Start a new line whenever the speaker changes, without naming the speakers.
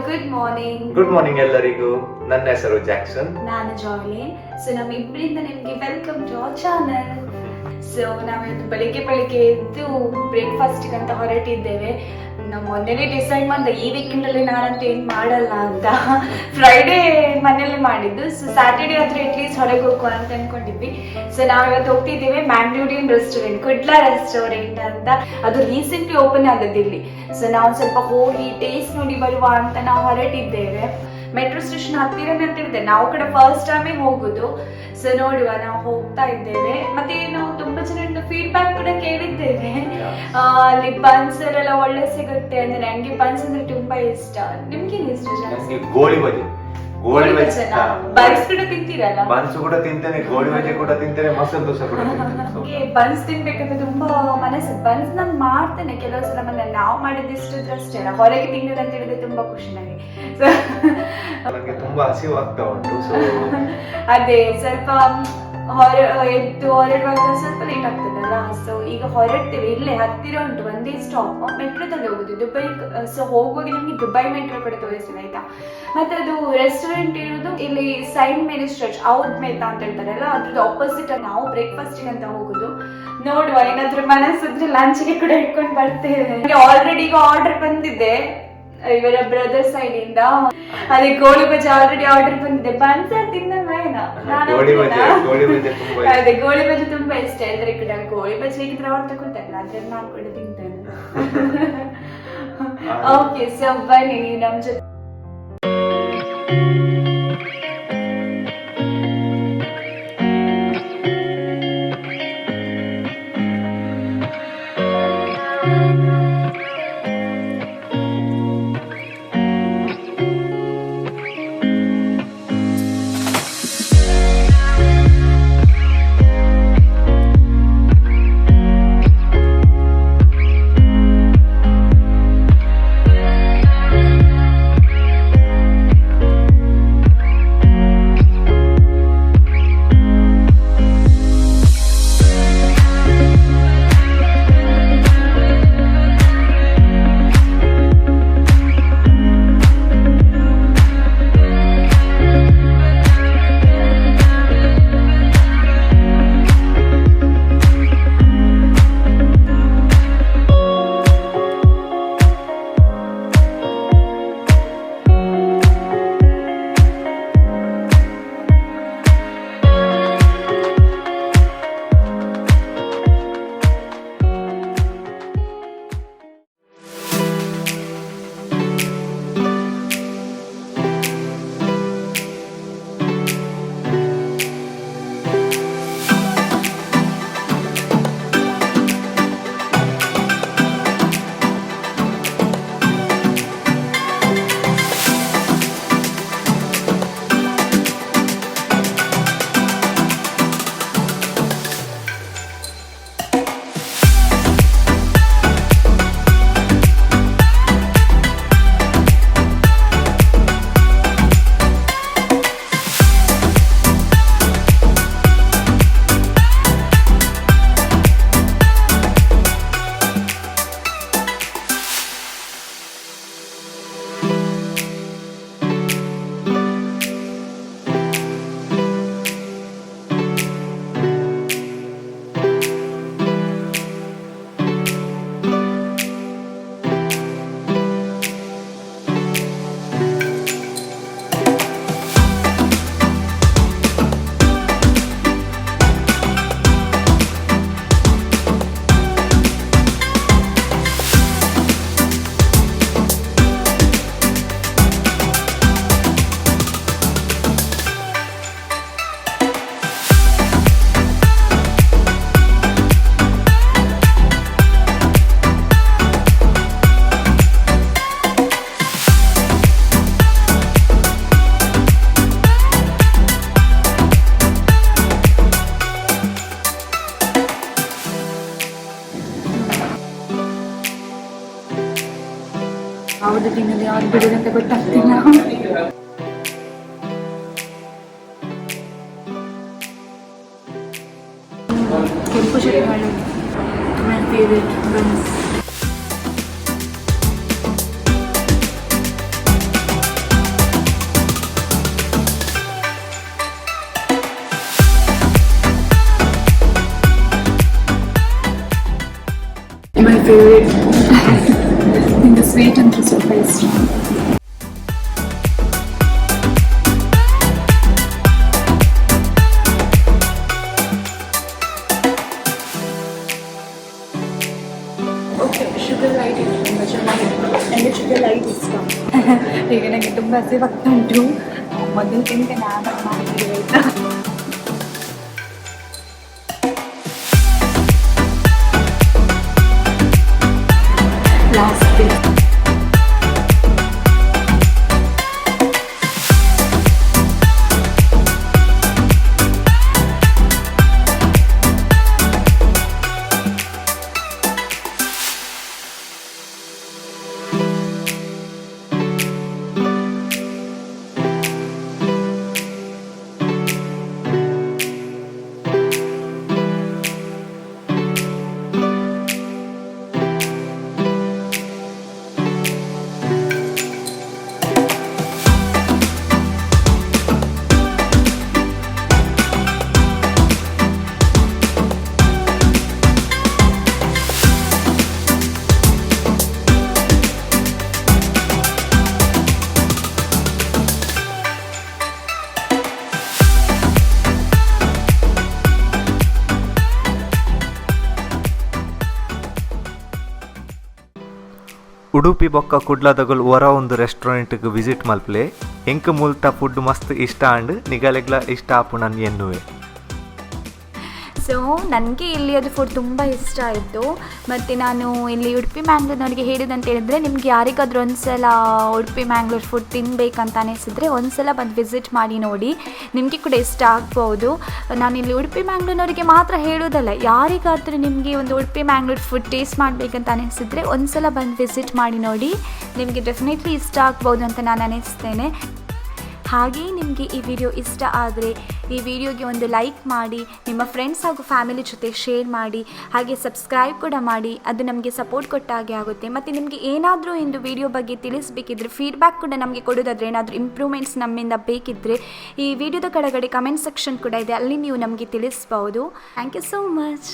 Good morning ಎಲ್ಲರಿಗೂ. ನನ್ನ ಹೆಸರು ಜಾಕ್ಸನ್,
ನಾನು ಜಾಯ್ಲಿನ್. ಸೊ ನಮ್ಮಿಬ್ಬರಿಂದ ನಿಮ್ಗೆ welcome to our channel. So ನಾವಿದ್ದು ಬೆಳಿಗ್ಗೆ ಎದ್ದು ಬ್ರೇಕ್ಫಾಸ್ಟ್ ಅಂತ ಹೊರಟಿದ್ದೇವೆ. ನಾವು ಮೊನ್ನೆನೇ ಡಿಸೈಡ್ ಮಾಡಿದೆ ಈ ವೀಕೆಂಡ್ ಅಲ್ಲಿ ನಾನಂತೂ ಏನ್ ಮಾಡಲ್ಲ ಅಂತ. ಫ್ರೈಡೇ ಮನೇಲಿ ಮಾಡಿದ್ದು. ಸೊ ಸ್ಯಾಟರ್ಡೇ ಹತ್ರ ಅಟ್ಲೀಸ್ಟ್ ಹೊರಗೆ ಹೋಗುವ ಅಂತ ಅನ್ಕೊಂಡಿದ್ವಿ. ಸೊ ನಾವಿವತ್ತು ಹೋಗ್ತಿದ್ದೇವೆ ಮ್ಯಾಂಗ್ಳೂರಿಯನ್ ರೆಸ್ಟೋರೆಂಟ್, ಕುಡ್ಲಾ ರೆಸ್ಟೋರೆಂಟ್ ಅಂತ. ಅದು ರೀಸೆಂಟ್ಲಿ ಓಪನ್ ಆದದ್ದು ಇಲ್ಲಿ. ಸೊ ನಾವು ಸ್ವಲ್ಪ ಹೋಗಿ ಟೇಸ್ಟ್ ನೋಡಿ ಬರುವ ಅಂತ ನಾವು ಹೊರಟಿದ್ದೇವೆ. ಮೆಟ್ರೋ ಸ್ಟೇಷನ್ ಹತ್ತಿರನೇ ಅಂತಿರುತ್ತೆ. ನಾವು ಕೂಡ ಫಸ್ಟ್ ಟೈಮೇ ಹೋಗುದು. ಸೊ ನೋಡುವ, ನಾವು ಹೋಗ್ತಾ ಇದ್ದೇವೆ. ಮತ್ತೆ ನಾವು ತುಂಬಾ ಜನ ಫೀಡ್ಬ್ಯಾಕ್ ಕೂಡ ಕೇಳಿದ್ದೇವೆ. ಅಲ್ಲಿ ಬನ್ಸ್ ಎಲ್ಲ ಒಳ್ಳೆ ಸಿಗುತ್ತೆ ಅಂದ್ರೆ. ನಂಗೆ ಬನ್ಸ್ ಅಂದ್ರೆ ತುಂಬಾ ಇಷ್ಟ. ನಿಮ್ಗೇನು ಇಷ್ಟ?
ಗೋಳಿ ಬಜೆ. ಗೋಳಿ ಬಜೆ
ಬನ್ಸ್ ಕೂಡ ತಿಂತೀರಲ್ಲ?
ಬನ್ಸ್ ಕೂಡ ತಿಂತೇನೆ, ಗೋಳಿ ಬಜೆ ಕೂಡ ತಿಂತೇನೆ, ಮಸಾಲೆ ದೋಸೆ ಕೂಡ ತಿಂತೇನೆ.
ಬನ್ಸ್ ತಿನ್ಬೇಕಂದ್ರೆ ತುಂಬಾ ಮನಸ್ಸು. ಬನ್ಸ್ ನಾನು ಮಾಡ್ತೇನೆ ಕೆಲವು ಸಲ ಮನೇಲಿ. ನಾವು ಮಾಡಿದಿಷ್ಟು ಅಷ್ಟೇ, ಹೊರಗೆ ತಿನ್ನೋದು ಅಂತ ಹೇಳಿದ್ರೆ ತುಂಬಾ ಖುಷಿ ನನಗೆ.
ನನಗೆ ತುಂಬಾ ಹಸಿವು ಆಗ್ತಾ ಉಂಟು. ಸೊ
ಅದೇ ಸ್ವಲ್ಪ ಹೊರಡುವಾಗ ಸ್ವಲ್ಪ ಲೇಟ್ ಆಗ್ತದಲ್ಲ. ಸೊ ಈಗ ಹೊರಡ್ತೇವೆ. ಇಲ್ಲೇ ಹತ್ತಿರ ಉಂಟು, ಒಂದೇ ಸ್ಟಾಪ್. ಮೆಟ್ರೋದಲ್ಲಿ ಹೋಗುದು ದುಬೈ. ಸೊ ಹೋಗುವಾಗ ನಮ್ಗೆ ದುಬೈ ಮೆಟ್ರೋ ಕೂಡ ತೋರಿಸ್ತೀವಿ, ಆಯ್ತಾ. ಮತ್ತೆ ಅದು ರೆಸ್ಟೋರೆಂಟ್ ಇರೋದು ಇಲ್ಲಿ ಸೈಡ್ ಮೇಲೆ ಸ್ಟ್ರೆಚ್ ಔಟ್ ಮೇತಾ ಅಂತ ಹೇಳ್ತಾರಲ್ಲ, ಅದ್ರದ್ದು ಆಪೋಸಿಟ್. ನಾವು ಬ್ರೇಕ್ಫಾಸ್ಟ್ ಅಂತ ಹೋಗುದು. ನೋಡುವ, ಏನಾದ್ರೂ ಮನಸ್ಸಿದ್ರೆ ಲಂಚ್ಗೆ ಕೂಡ ಇಟ್ಕೊಂಡು ಬರ್ತೇವೆ. ಆಲ್ರೆಡಿ ಈಗ ಆರ್ಡರ್ ಬಂದಿದೆ ಇವರ ಬ್ರದರ್ ಸೈಡ್ ಇಂದ. ಅದೇ ಗೋಳಿ ಬಜೆ ಆಲ್ರೆಡಿ ಆರ್ಡರ್ ಬಂದಿದೆ. ಬನ್ಸ ತಿನ್ನಲ್ಲ ಏನೋ. ಅದೇ ಗೋಳಿ ಬಜೆ ತುಂಬಾ ಇಷ್ಟ. ಇದ್ರೆ ಕೂಡ ಗೋಳಿ ಬಜೆ ಹೇಗಿದ್ರೆ ಅವ್ರು ತಗೊಳ್ತಾರಲ್ಲ, ಅದ್ರಲ್ಲಿ ನಾನು ಕೂಡ ತಿಂತೇನೆ. ಓಕೆ, ಸೊ ಬನ್ನಿ ನೀವು ನಮ್ ಜೊತೆ. ಯಾವ್ದು ತಿನ್ನೋದು ಯಾವ್ದು ಬಿಡೋದು ಅಂತ ಗೊತ್ತಾಗ್ತಿಲ್ಲ. ಕೆಂಪು ಚಟ್ನಿ ಮಾಡೋದು ಮೈ ಫೇವರೇಟ್ ಬನ್ಸ್. ಸ್ವೀಟ್ ಅಂತೂ ಸ್ವಲ್ಪ ಇಷ್ಟ. ಓಕೆ, ಶುಗರ್ ಲೈಟ್ ಇದೆ, ತುಂಬ ಚೆನ್ನಾಗಿದೆ. ನನಗೆ ಶುಗರ್ ಲೈಟ್ ಇಷ್ಟ. ಈಗ ನನಗೆ ತುಂಬ ಹಸಿವಾಗ್ತಾ ಉಂಟು. ಮೊದಲು ತಿಂತೇನೆ, ಆಮೇಲೆ ಮಾಡ್ತೀವಿ ಆಯಿತಾ? ಲಾಸ್ಟ್
ಉಡುಪಿ ಬೊಕ್ಕ ಕುಡ್ಲದಗುಲ್ ಹೊರ ಒಂದು ರೆಸ್ಟೋರೆಂಟ್ಗೆ ವಿಸಿಟ್ ಮಲ್ಪಲೆ ಎಂಕ್ ಮೂಲ್ತ ಫುಡ್ ಮಸ್ತ್ ಇಷ್ಟ ಅಂಡ್ ನಿಗಲೆಗ್ಲ ಇಷ್ಟ ಆಪುನನ್ ಎನ್ನುವೆ.
ಸೊ ನನಗೆ ಇಲ್ಲಿ ಅದು ಫುಡ್ ತುಂಬ ಇಷ್ಟ ಆಯಿತು. ಮತ್ತು ನಾನು ಇಲ್ಲಿ ಉಡುಪಿ ಮ್ಯಾಂಗ್ಳೂರ್ನವ್ರಿಗೆ ಹೇಳಿದಂತ ಹೇಳಿದ್ರೆ, ನಿಮ್ಗೆ ಯಾರಿಗಾದ್ರೂ ಒಂದ್ಸಲ ಉಡುಪಿ ಮ್ಯಾಂಗ್ಳೂರ್ ಫುಡ್ ತಿನ್ನಬೇಕಂತ ಅನಿಸಿದರೆ ಒಂದ್ಸಲ ಬಂದು ವಿಸಿಟ್ ಮಾಡಿ ನೋಡಿ, ನಿಮಗೆ ಕೂಡ ಇಷ್ಟ ಆಗ್ಬೋದು. ನಾನು ಇಲ್ಲಿ ಉಡುಪಿ ಮ್ಯಾಂಗ್ಳೂರ್ನವರಿಗೆ ಮಾತ್ರ ಹೇಳೋದಲ್ಲ, ಯಾರಿಗಾದ್ರೂ ನಿಮಗೆ ಒಂದು ಉಡುಪಿ ಮ್ಯಾಂಗ್ಳೂರ್ ಫುಡ್ ಟೇಸ್ಟ್ ಮಾಡಬೇಕಂತ ಅನಿಸಿದರೆ ಒಂದ್ಸಲ ಬಂದು ವಿಸಿಟ್ ಮಾಡಿ ನೋಡಿ, ನಿಮಗೆ ಡೆಫಿನೆಟ್ಲಿ ಇಷ್ಟ ಆಗ್ಬೋದು ಅಂತ ನಾನು ಅನಿಸ್ತೇನೆ. ಹಾಗೆಯೇ ನಿಮಗೆ ಈ ವಿಡಿಯೋ ಇಷ್ಟ ಆದರೆ ಈ ವಿಡಿಯೋಗೆ ಒಂದು ಲೈಕ್ ಮಾಡಿ, ನಿಮ್ಮ ಫ್ರೆಂಡ್ಸ್ ಹಾಗೂ ಫ್ಯಾಮಿಲಿ ಜೊತೆ ಶೇರ್ ಮಾಡಿ, ಹಾಗೆ ಸಬ್ಸ್ಕ್ರೈಬ್ ಕೂಡ ಮಾಡಿ. ಅದು ನಮಗೆ ಸಪೋರ್ಟ್ ಕೊಟ್ಟ ಹಾಗೆ ಆಗುತ್ತೆ. ಮತ್ತು ನಿಮಗೆ ಏನಾದರೂ ಒಂದು ವಿಡಿಯೋ ಬಗ್ಗೆ ತಿಳಿಸಬೇಕಿದ್ರೆ, ಫೀಡ್ಬ್ಯಾಕ್ ಕೂಡ ನಮಗೆ ಕೊಡೋದಾದರೆ, ಏನಾದರೂ ಇಂಪ್ರೂವ್ಮೆಂಟ್ಸ್ ನಮ್ಮಿಂದ ಬೇಕಿದ್ದರೆ ಈ ವಿಡಿಯೋದ ಕೆಳಗಡೆ ಕಮೆಂಟ್ ಸೆಕ್ಷನ್ ಕೂಡ ಇದೆ, ಅಲ್ಲಿ ನೀವು ನಮಗೆ ತಿಳಿಸ್ಬೋದು. Thank you so much.